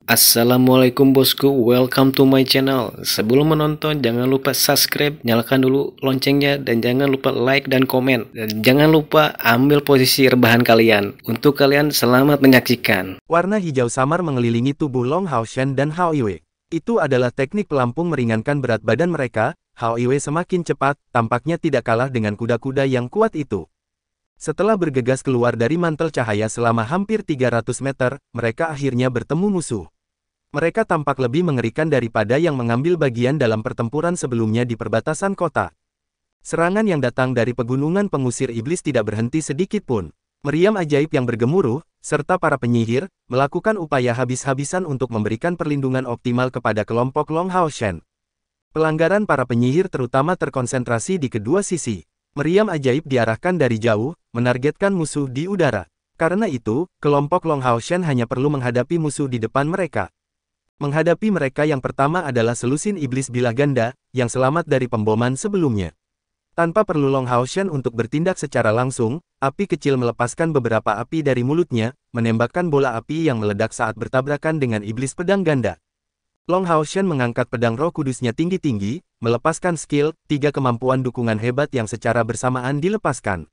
Assalamualaikum bosku, welcome to my channel. Sebelum menonton, jangan lupa subscribe, nyalakan dulu loncengnya, dan jangan lupa like dan komen. Dan jangan lupa ambil posisi rebahan kalian. Untuk kalian, selamat menyaksikan. Warna hijau samar mengelilingi tubuh Long Hao Shen dan Hao Yue. Itu adalah teknik pelampung meringankan berat badan mereka. Hao Yue semakin cepat, tampaknya tidak kalah dengan kuda-kuda yang kuat itu. Setelah bergegas keluar dari mantel cahaya selama hampir 300 meter, mereka akhirnya bertemu musuh. Mereka tampak lebih mengerikan daripada yang mengambil bagian dalam pertempuran sebelumnya di perbatasan kota. Serangan yang datang dari pegunungan pengusir iblis tidak berhenti sedikit pun. Meriam ajaib yang bergemuruh, serta para penyihir, melakukan upaya habis-habisan untuk memberikan perlindungan optimal kepada kelompok Long Hao Shen. Pelanggaran para penyihir terutama terkonsentrasi di kedua sisi. Meriam ajaib diarahkan dari jauh, menargetkan musuh di udara. Karena itu, kelompok Long Hao Shen hanya perlu menghadapi musuh di depan mereka. Menghadapi mereka yang pertama adalah selusin iblis bilah ganda, yang selamat dari pemboman sebelumnya. Tanpa perlu Long Hao Shen untuk bertindak secara langsung, api kecil melepaskan beberapa api dari mulutnya, menembakkan bola api yang meledak saat bertabrakan dengan iblis pedang ganda. Long Hao Shen mengangkat pedang roh kudusnya tinggi-tinggi, melepaskan skill, 3 kemampuan dukungan hebat yang secara bersamaan dilepaskan.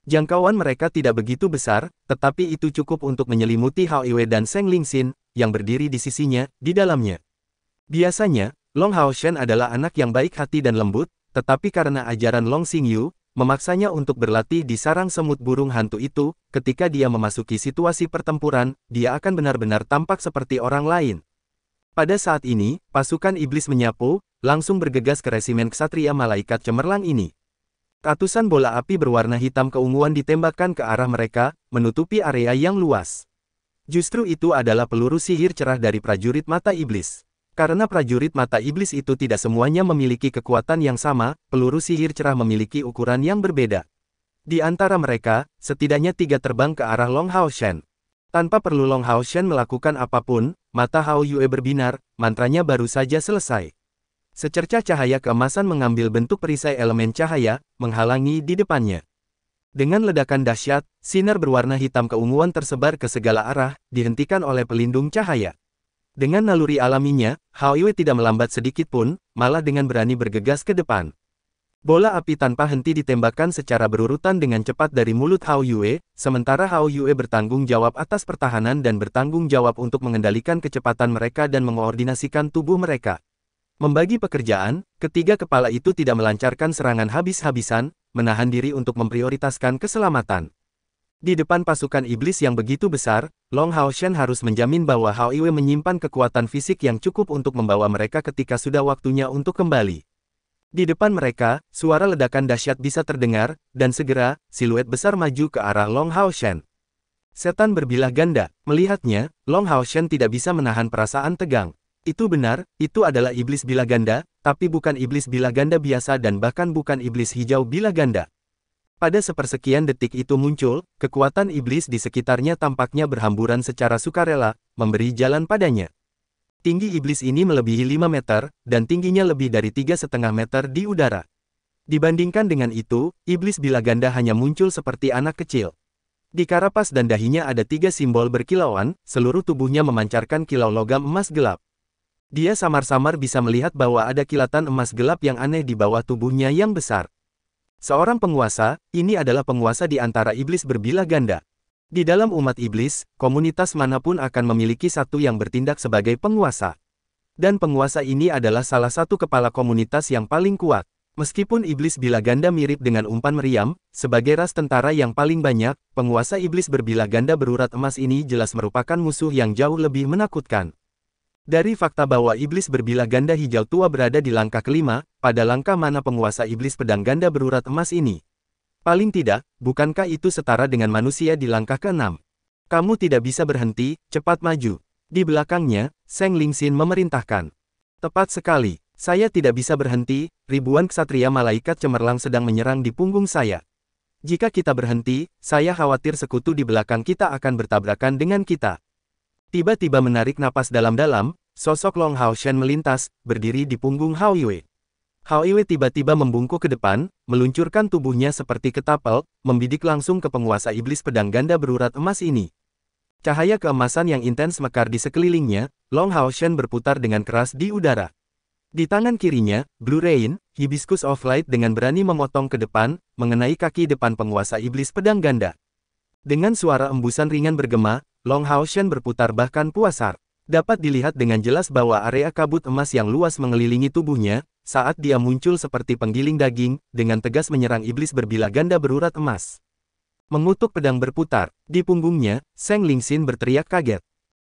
Jangkauan mereka tidak begitu besar, tetapi itu cukup untuk menyelimuti Hao Yue dan Seng Lingxin, yang berdiri di sisinya, di dalamnya. Biasanya, Long Hao Shen adalah anak yang baik hati dan lembut, tetapi karena ajaran Long Xingyu, memaksanya untuk berlatih di sarang semut burung hantu itu, ketika dia memasuki situasi pertempuran, dia akan benar-benar tampak seperti orang lain. Pada saat ini, pasukan iblis menyapu, langsung bergegas ke resimen ksatria malaikat cemerlang ini. Ratusan bola api berwarna hitam keunguan ditembakkan ke arah mereka, menutupi area yang luas. Justru itu adalah peluru sihir cerah dari prajurit mata iblis. Karena prajurit mata iblis itu tidak semuanya memiliki kekuatan yang sama, peluru sihir cerah memiliki ukuran yang berbeda. Di antara mereka, setidaknya 3 terbang ke arah Long Hao Shen. Tanpa perlu Long Hao Shen melakukan apapun, mata Hao Yue berbinar, mantranya baru saja selesai. Secercah cahaya keemasan mengambil bentuk perisai elemen cahaya, menghalangi di depannya. Dengan ledakan dahsyat, sinar berwarna hitam keunguan tersebar ke segala arah, dihentikan oleh pelindung cahaya. Dengan naluri alaminya, Hao Yue tidak melambat sedikit pun, malah dengan berani bergegas ke depan. Bola api tanpa henti ditembakkan secara berurutan dengan cepat dari mulut Hao Yue, sementara Hao Yue bertanggung jawab atas pertahanan dan bertanggung jawab untuk mengendalikan kecepatan mereka dan mengoordinasikan tubuh mereka. Membagi pekerjaan, ketiga kepala itu tidak melancarkan serangan habis-habisan, menahan diri untuk memprioritaskan keselamatan. Di depan pasukan iblis yang begitu besar, Long Hao Shen harus menjamin bahwa Hao Yue menyimpan kekuatan fisik yang cukup untuk membawa mereka ketika sudah waktunya untuk kembali. Di depan mereka, suara ledakan dahsyat bisa terdengar, dan segera, siluet besar maju ke arah Long Hao Shen. Setan berbilah ganda, melihatnya, Long Hao Shen tidak bisa menahan perasaan tegang. Itu benar, itu adalah iblis bilah ganda, tapi bukan iblis bilah ganda biasa dan bahkan bukan iblis hijau bilah ganda. Pada sepersekian detik itu muncul, kekuatan iblis di sekitarnya tampaknya berhamburan secara sukarela, memberi jalan padanya. Tinggi iblis ini melebihi 5 meter, dan tingginya lebih dari 3,5 meter di udara. Dibandingkan dengan itu, iblis bilah ganda hanya muncul seperti anak kecil. Di karapas dan dahinya ada 3 simbol berkilauan, seluruh tubuhnya memancarkan kilau logam emas gelap. Dia samar-samar bisa melihat bahwa ada kilatan emas gelap yang aneh di bawah tubuhnya yang besar. Seorang penguasa, ini adalah penguasa di antara iblis berbilah ganda. Di dalam umat iblis, komunitas manapun akan memiliki satu yang bertindak sebagai penguasa. Dan penguasa ini adalah salah satu kepala komunitas yang paling kuat. Meskipun iblis bilah ganda mirip dengan umpan meriam, sebagai ras tentara yang paling banyak, penguasa iblis berbilah ganda berurat emas ini jelas merupakan musuh yang jauh lebih menakutkan. Dari fakta bahwa iblis berbilah ganda hijau tua berada di langkah kelima, pada langkah mana penguasa iblis pedang ganda berurat emas ini? Paling tidak, bukankah itu setara dengan manusia di langkah ke-6? Kamu tidak bisa berhenti, cepat maju. Di belakangnya, Seng Lingxin memerintahkan. Tepat sekali, saya tidak bisa berhenti, ribuan ksatria malaikat cemerlang sedang menyerang di punggung saya. Jika kita berhenti, saya khawatir sekutu di belakang kita akan bertabrakan dengan kita. Tiba-tiba menarik napas dalam-dalam, sosok Long Hao Shen melintas, berdiri di punggung Hao Yue. Hao Yue tiba-tiba membungkuk ke depan, meluncurkan tubuhnya seperti ketapel, membidik langsung ke penguasa iblis pedang ganda berurat emas ini. Cahaya keemasan yang intens mekar di sekelilingnya, Long Hao Shen berputar dengan keras di udara. Di tangan kirinya, Blue Rain, Hibiscus of Light dengan berani memotong ke depan, mengenai kaki depan penguasa iblis pedang ganda. Dengan suara embusan ringan bergema, Long Hao Shen berputar bahkan puasar. Dapat dilihat dengan jelas bahwa area kabut emas yang luas mengelilingi tubuhnya, saat dia muncul seperti penggiling daging, dengan tegas menyerang iblis berbilah ganda berurat emas. Mengutuk pedang berputar, di punggungnya, Zheng Lingxin berteriak kaget.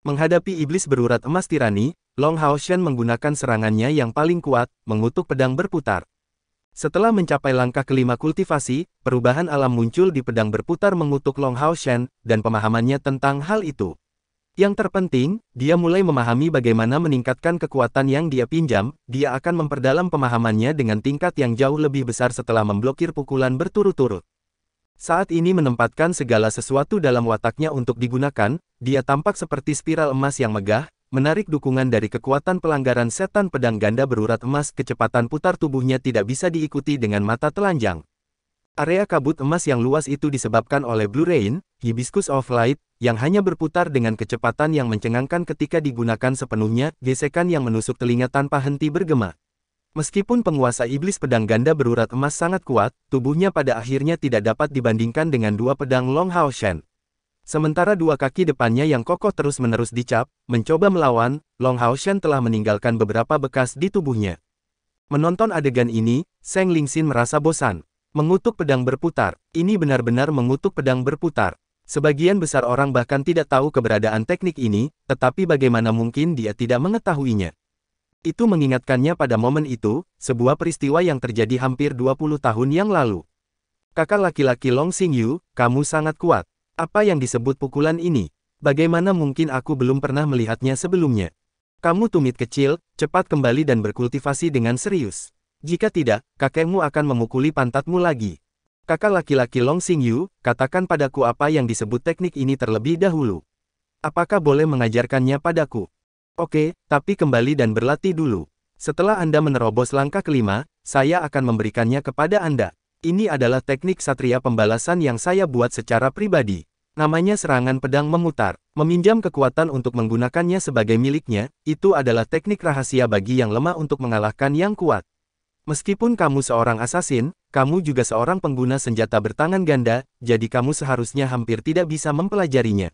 Menghadapi iblis berurat emas tirani, Long Hao Shen menggunakan serangannya yang paling kuat, mengutuk pedang berputar. Setelah mencapai langkah kelima kultivasi, perubahan alam muncul di pedang berputar mengutuk Long Hao Shen, dan pemahamannya tentang hal itu. Yang terpenting, dia mulai memahami bagaimana meningkatkan kekuatan yang dia pinjam, dia akan memperdalam pemahamannya dengan tingkat yang jauh lebih besar setelah memblokir pukulan berturut-turut. Saat ini menempatkan segala sesuatu dalam wataknya untuk digunakan, dia tampak seperti spiral emas yang megah, menarik dukungan dari kekuatan pelanggaran setan pedang ganda berurat emas. Kecepatan putar tubuhnya tidak bisa diikuti dengan mata telanjang. Area kabut emas yang luas itu disebabkan oleh Blue Rain, Hibiscus of Light, yang hanya berputar dengan kecepatan yang mencengangkan ketika digunakan sepenuhnya, gesekan yang menusuk telinga tanpa henti bergema. Meskipun penguasa iblis pedang ganda berurat emas sangat kuat, tubuhnya pada akhirnya tidak dapat dibandingkan dengan dua pedang Long Hao Shen. Sementara dua kaki depannya yang kokoh terus-menerus dicap, mencoba melawan, Long Hao Shen telah meninggalkan beberapa bekas di tubuhnya. Menonton adegan ini, Zheng Lingxin merasa bosan. Mengutuk pedang berputar, ini benar-benar mengutuk pedang berputar. Sebagian besar orang bahkan tidak tahu keberadaan teknik ini, tetapi bagaimana mungkin dia tidak mengetahuinya. Itu mengingatkannya pada momen itu, sebuah peristiwa yang terjadi hampir 20 tahun yang lalu. Kakak laki-laki Long Xingyu, kamu sangat kuat. Apa yang disebut pukulan ini? Bagaimana mungkin aku belum pernah melihatnya sebelumnya? Kamu tumit kecil, cepat kembali dan berkultivasi dengan serius. Jika tidak, kakekmu akan memukuli pantatmu lagi. Kakak laki-laki Long Xingyu, katakan padaku apa yang disebut teknik ini terlebih dahulu. Apakah boleh mengajarkannya padaku? Oke, tapi kembali dan berlatih dulu. Setelah Anda menerobos langkah kelima, saya akan memberikannya kepada Anda. Ini adalah teknik satria pembalasan yang saya buat secara pribadi. Namanya serangan pedang memutar. Meminjam kekuatan untuk menggunakannya sebagai miliknya, itu adalah teknik rahasia bagi yang lemah untuk mengalahkan yang kuat. Meskipun kamu seorang asasin, kamu juga seorang pengguna senjata bertangan ganda, jadi kamu seharusnya hampir tidak bisa mempelajarinya.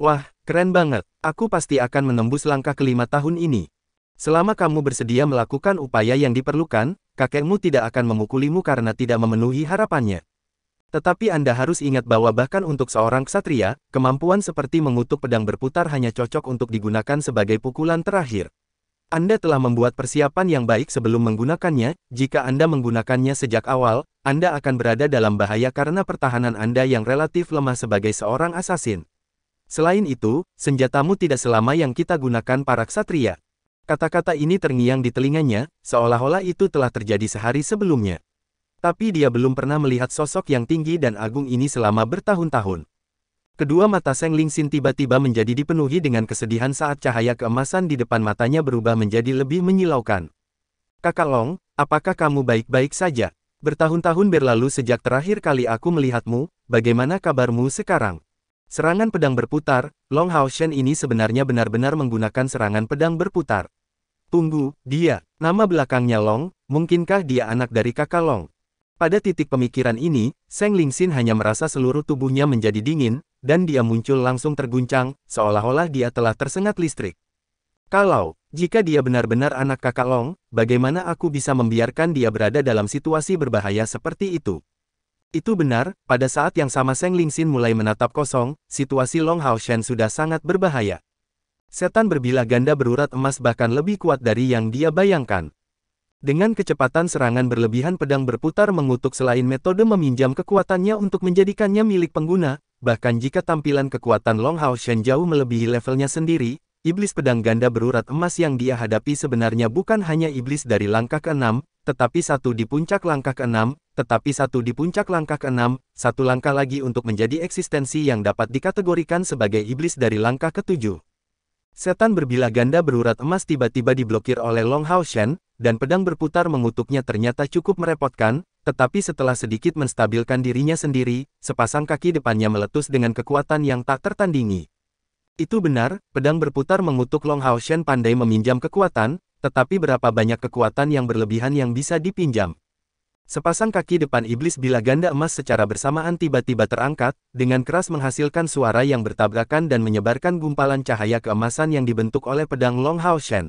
Wah, keren banget. Aku pasti akan menembus langkah kelima tahun ini. Selama kamu bersedia melakukan upaya yang diperlukan, kakekmu tidak akan memukulimu karena tidak memenuhi harapannya. Tetapi Anda harus ingat bahwa bahkan untuk seorang ksatria, kemampuan seperti mengutuk pedang berputar hanya cocok untuk digunakan sebagai pukulan terakhir. Anda telah membuat persiapan yang baik sebelum menggunakannya. Jika Anda menggunakannya sejak awal, Anda akan berada dalam bahaya karena pertahanan Anda yang relatif lemah sebagai seorang asasin. Selain itu, senjatamu tidak selama yang kita gunakan para ksatria. Kata-kata ini terngiang di telinganya, seolah-olah itu telah terjadi sehari sebelumnya. Tapi dia belum pernah melihat sosok yang tinggi dan agung ini selama bertahun-tahun. Kedua mata Zheng Lingxin tiba-tiba menjadi dipenuhi dengan kesedihan saat cahaya keemasan di depan matanya berubah menjadi lebih menyilaukan. Kakak Long, apakah kamu baik-baik saja? Bertahun-tahun berlalu sejak terakhir kali aku melihatmu, bagaimana kabarmu sekarang? Serangan pedang berputar, Long Hao Shen ini sebenarnya benar-benar menggunakan serangan pedang berputar. Tunggu, dia, nama belakangnya Long, mungkinkah dia anak dari kakak Long? Pada titik pemikiran ini, Zheng Lingxin hanya merasa seluruh tubuhnya menjadi dingin, dan dia muncul langsung terguncang, seolah-olah dia telah tersengat listrik. Jika dia benar-benar anak kakak Long, bagaimana aku bisa membiarkan dia berada dalam situasi berbahaya seperti itu? Itu benar, pada saat yang sama Zheng Lingxin mulai menatap kosong, situasi Long Hao Shen sudah sangat berbahaya. Setan berbilah ganda berurat emas bahkan lebih kuat dari yang dia bayangkan. Dengan kecepatan serangan berlebihan pedang berputar mengutuk selain metode meminjam kekuatannya untuk menjadikannya milik pengguna, bahkan jika tampilan kekuatan Long Hao Shen jauh melebihi levelnya sendiri, iblis pedang ganda berurat emas yang dia hadapi sebenarnya bukan hanya iblis dari langkah ke-6, tetapi satu di puncak langkah ke-6, satu langkah lagi untuk menjadi eksistensi yang dapat dikategorikan sebagai iblis dari langkah ke-7. Setan berbilah ganda berurat emas tiba-tiba diblokir oleh Long Hao Shen, dan pedang berputar mengutuknya ternyata cukup merepotkan, tetapi setelah sedikit menstabilkan dirinya sendiri, sepasang kaki depannya meletus dengan kekuatan yang tak tertandingi. Itu benar, pedang berputar mengutuk Long Hao Shen pandai meminjam kekuatan, tetapi berapa banyak kekuatan yang berlebihan yang bisa dipinjam. Sepasang kaki depan iblis bila ganda emas secara bersamaan tiba-tiba terangkat, dengan keras menghasilkan suara yang bertabrakan dan menyebarkan gumpalan cahaya keemasan yang dibentuk oleh pedang Long Hao Shen.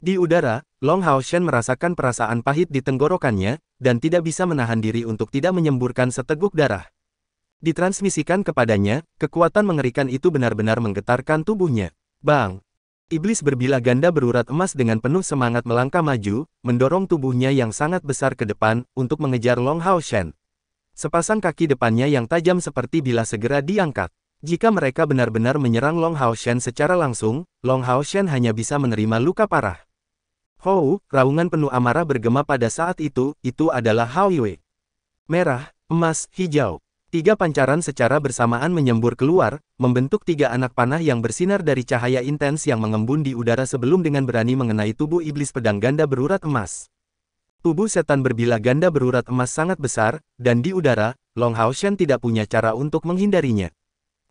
Di udara, Long Hao Shen merasakan perasaan pahit di tenggorokannya, dan tidak bisa menahan diri untuk tidak menyemburkan seteguk darah. Ditransmisikan kepadanya, kekuatan mengerikan itu benar-benar menggetarkan tubuhnya. Bang! Iblis berbila ganda berurat emas dengan penuh semangat melangkah maju, mendorong tubuhnya yang sangat besar ke depan, untuk mengejar Long Hao Shen. Sepasang kaki depannya yang tajam seperti bila segera diangkat. Jika mereka benar-benar menyerang Long Hao Shen secara langsung, Long Hao Shen hanya bisa menerima luka parah. Hou, raungan penuh amarah bergema pada saat itu adalah Hao Yue. Merah, emas, hijau. 3 pancaran secara bersamaan menyembur keluar, membentuk 3 anak panah yang bersinar dari cahaya intens yang mengembun di udara sebelum dengan berani mengenai tubuh iblis pedang ganda berurat emas. Tubuh setan berbila ganda berurat emas sangat besar, dan di udara, Long Hao Shen tidak punya cara untuk menghindarinya.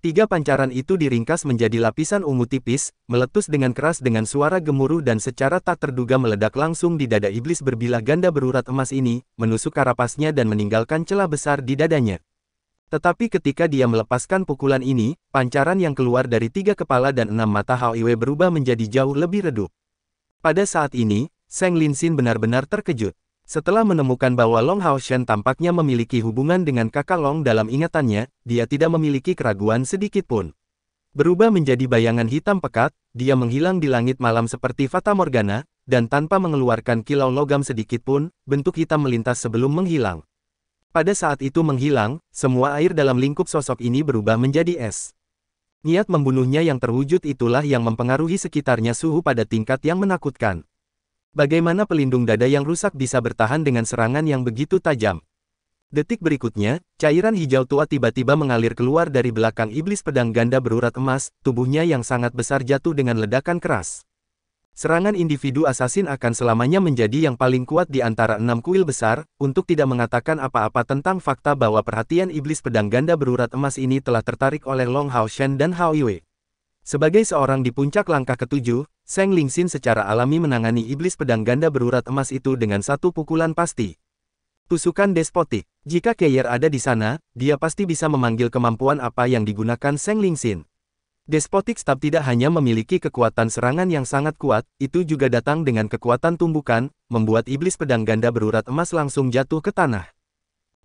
3 pancaran itu diringkas menjadi lapisan ungu tipis, meletus dengan keras dengan suara gemuruh dan secara tak terduga meledak langsung di dada iblis berbilah ganda berurat emas ini, menusuk karapasnya dan meninggalkan celah besar di dadanya. Tetapi ketika dia melepaskan pukulan ini, pancaran yang keluar dari 3 kepala dan 6 mata Hao Yue berubah menjadi jauh lebih redup. Pada saat ini, Zheng Linxin benar-benar terkejut. Setelah menemukan bahwa Long Hao Shen tampaknya memiliki hubungan dengan kakak Long dalam ingatannya, dia tidak memiliki keraguan sedikit pun. Berubah menjadi bayangan hitam pekat, dia menghilang di langit malam seperti Fata Morgana, dan tanpa mengeluarkan kilau logam sedikit pun, bentuk hitam melintas sebelum menghilang. Pada saat itu menghilang, semua air dalam lingkup sosok ini berubah menjadi es. Niat membunuhnya yang terwujud itulah yang mempengaruhi sekitarnya suhu pada tingkat yang menakutkan. Bagaimana pelindung dada yang rusak bisa bertahan dengan serangan yang begitu tajam? Detik berikutnya, cairan hijau tua tiba-tiba mengalir keluar dari belakang iblis pedang ganda berurat emas, tubuhnya yang sangat besar jatuh dengan ledakan keras. Serangan individu asasin akan selamanya menjadi yang paling kuat di antara 6 kuil besar, untuk tidak mengatakan apa-apa tentang fakta bahwa perhatian iblis pedang ganda berurat emas ini telah tertarik oleh Long Hao Shen dan Hao Yue. Sebagai seorang di puncak langkah ke-7, Zheng Linxin secara alami menangani iblis pedang ganda berurat emas itu dengan satu pukulan pasti. Tusukan despotik. Jika Keyer ada di sana, dia pasti bisa memanggil kemampuan apa yang digunakan Zheng Linxin. Despotic Stab tidak hanya memiliki kekuatan serangan yang sangat kuat, itu juga datang dengan kekuatan tumbukan, membuat iblis pedang ganda berurat emas langsung jatuh ke tanah.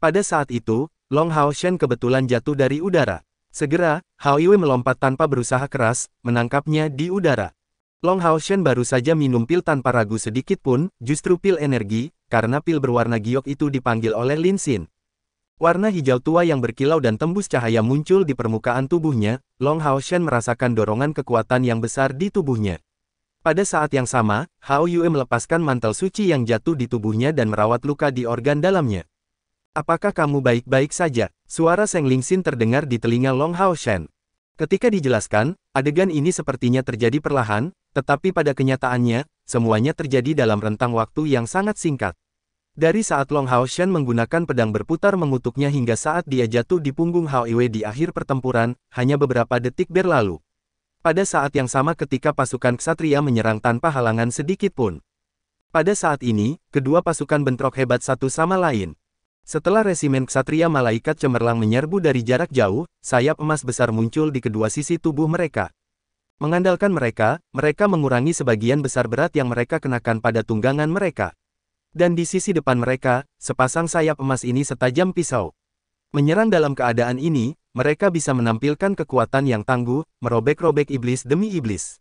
Pada saat itu, Long Hao Shen kebetulan jatuh dari udara. Segera, Hao Yue melompat tanpa berusaha keras, menangkapnya di udara. Long Hao Shen baru saja minum pil tanpa ragu sedikit pun, justru pil energi, karena pil berwarna giok itu dipanggil oleh Linxin. Warna hijau tua yang berkilau dan tembus cahaya muncul di permukaan tubuhnya, Long Hao Shen merasakan dorongan kekuatan yang besar di tubuhnya. Pada saat yang sama, Hao Yue melepaskan mantel suci yang jatuh di tubuhnya dan merawat luka di organ dalamnya. "Apakah kamu baik-baik saja?" Suara Zheng Linxin terdengar di telinga Long Hao Shen. Ketika dijelaskan, adegan ini sepertinya terjadi perlahan, tetapi pada kenyataannya, semuanya terjadi dalam rentang waktu yang sangat singkat. Dari saat Long Hao Shen menggunakan pedang berputar mengutuknya hingga saat dia jatuh di punggung Hao Yue di akhir pertempuran, hanya beberapa detik berlalu. Pada saat yang sama ketika pasukan ksatria menyerang tanpa halangan sedikit pun. Pada saat ini, kedua pasukan bentrok hebat satu sama lain. Setelah resimen ksatria malaikat cemerlang menyerbu dari jarak jauh, sayap emas besar muncul di kedua sisi tubuh mereka. Mengandalkan mereka mengurangi sebagian besar berat yang mereka kenakan pada tunggangan mereka. Dan di sisi depan mereka, sepasang sayap emas ini setajam pisau. Menyerang dalam keadaan ini, mereka bisa menampilkan kekuatan yang tangguh, merobek-robek iblis demi iblis.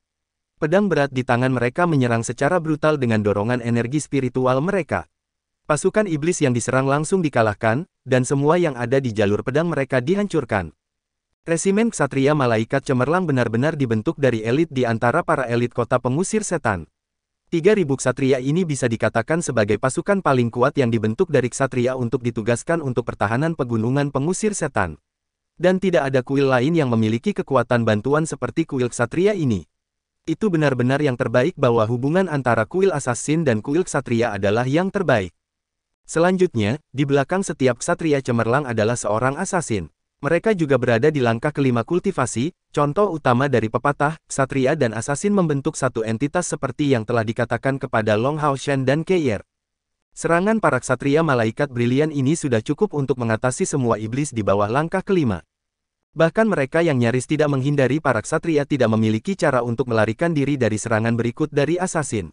Pedang berat di tangan mereka menyerang secara brutal dengan dorongan energi spiritual mereka. Pasukan iblis yang diserang langsung dikalahkan, dan semua yang ada di jalur pedang mereka dihancurkan. Resimen ksatria malaikat cemerlang benar-benar dibentuk dari elit di antara para elit kota pengusir setan. 3.000 ksatria ini bisa dikatakan sebagai pasukan paling kuat yang dibentuk dari ksatria untuk ditugaskan untuk pertahanan pegunungan pengusir setan. Dan tidak ada kuil lain yang memiliki kekuatan bantuan seperti kuil ksatria ini. Itu benar-benar yang terbaik bahwa hubungan antara kuil assassin dan kuil ksatria adalah yang terbaik. Selanjutnya, di belakang setiap ksatria cemerlang adalah seorang assassin. Mereka juga berada di langkah kelima kultivasi, contoh utama dari pepatah, ksatria dan asasin membentuk satu entitas seperti yang telah dikatakan kepada Long Hao Shen dan Keir. Serangan para ksatria malaikat brilian ini sudah cukup untuk mengatasi semua iblis di bawah langkah kelima. Bahkan mereka yang nyaris tidak menghindari para ksatria tidak memiliki cara untuk melarikan diri dari serangan berikut dari asasin.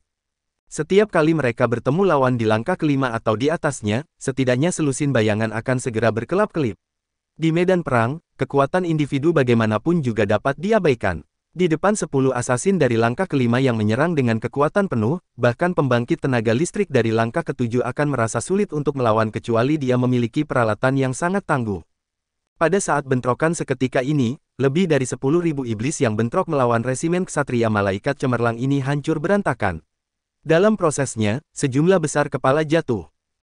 Setiap kali mereka bertemu lawan di langkah kelima atau di atasnya, setidaknya selusin bayangan akan segera berkelap-kelip. Di medan perang, kekuatan individu bagaimanapun juga dapat diabaikan. Di depan 10 asasin dari langkah kelima yang menyerang dengan kekuatan penuh, bahkan pembangkit tenaga listrik dari langkah ketujuh akan merasa sulit untuk melawan kecuali dia memiliki peralatan yang sangat tangguh. Pada saat bentrokan seketika ini, lebih dari 10.000 iblis yang bentrok melawan resimen ksatria malaikat cemerlang ini hancur berantakan. Dalam prosesnya, sejumlah besar kepala jatuh.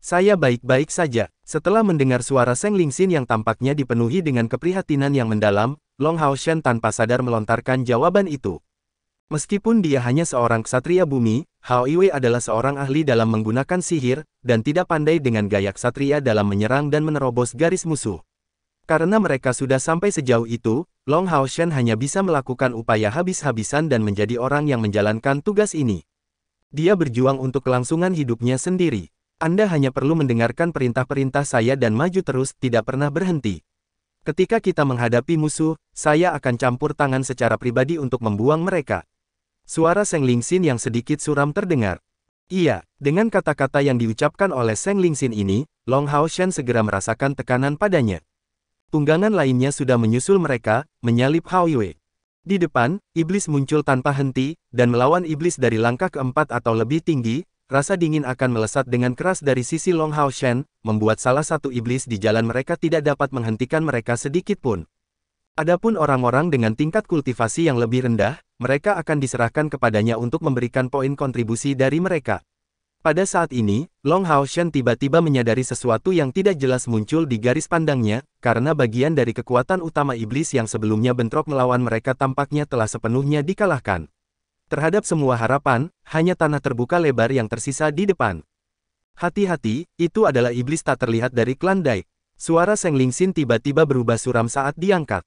Saya baik-baik saja. Setelah mendengar suara Seng Lingxin yang tampaknya dipenuhi dengan keprihatinan yang mendalam, Long Hao Shen tanpa sadar melontarkan jawaban itu. Meskipun dia hanya seorang ksatria bumi, Hao Yue adalah seorang ahli dalam menggunakan sihir, dan tidak pandai dengan gaya ksatria dalam menyerang dan menerobos garis musuh. Karena mereka sudah sampai sejauh itu, Long Hao Shen hanya bisa melakukan upaya habis-habisan dan menjadi orang yang menjalankan tugas ini. Dia berjuang untuk kelangsungan hidupnya sendiri. Anda hanya perlu mendengarkan perintah-perintah saya dan maju terus, tidak pernah berhenti. Ketika kita menghadapi musuh, saya akan campur tangan secara pribadi untuk membuang mereka. Suara Seng Lingxin yang sedikit suram terdengar. Iya, dengan kata-kata yang diucapkan oleh Seng Lingxin ini, Long Hao Shen segera merasakan tekanan padanya. Tunggangan lainnya sudah menyusul mereka, menyalip Hao Yue. Di depan, iblis muncul tanpa henti, dan melawan iblis dari langkah keempat atau lebih tinggi. Rasa dingin akan melesat dengan keras dari sisi Long Hao Shen, membuat salah satu iblis di jalan mereka tidak dapat menghentikan mereka sedikit pun. Adapun orang-orang dengan tingkat kultivasi yang lebih rendah, mereka akan diserahkan kepadanya untuk memberikan poin kontribusi dari mereka. Pada saat ini, Long Hao Shen tiba-tiba menyadari sesuatu yang tidak jelas muncul di garis pandangnya, karena bagian dari kekuatan utama iblis yang sebelumnya bentrok melawan mereka tampaknya telah sepenuhnya dikalahkan. Terhadap semua harapan, hanya tanah terbuka lebar yang tersisa di depan. Hati-hati, itu adalah iblis tak terlihat dari klan Daik. Suara Seng Lingxin tiba-tiba berubah suram saat diangkat.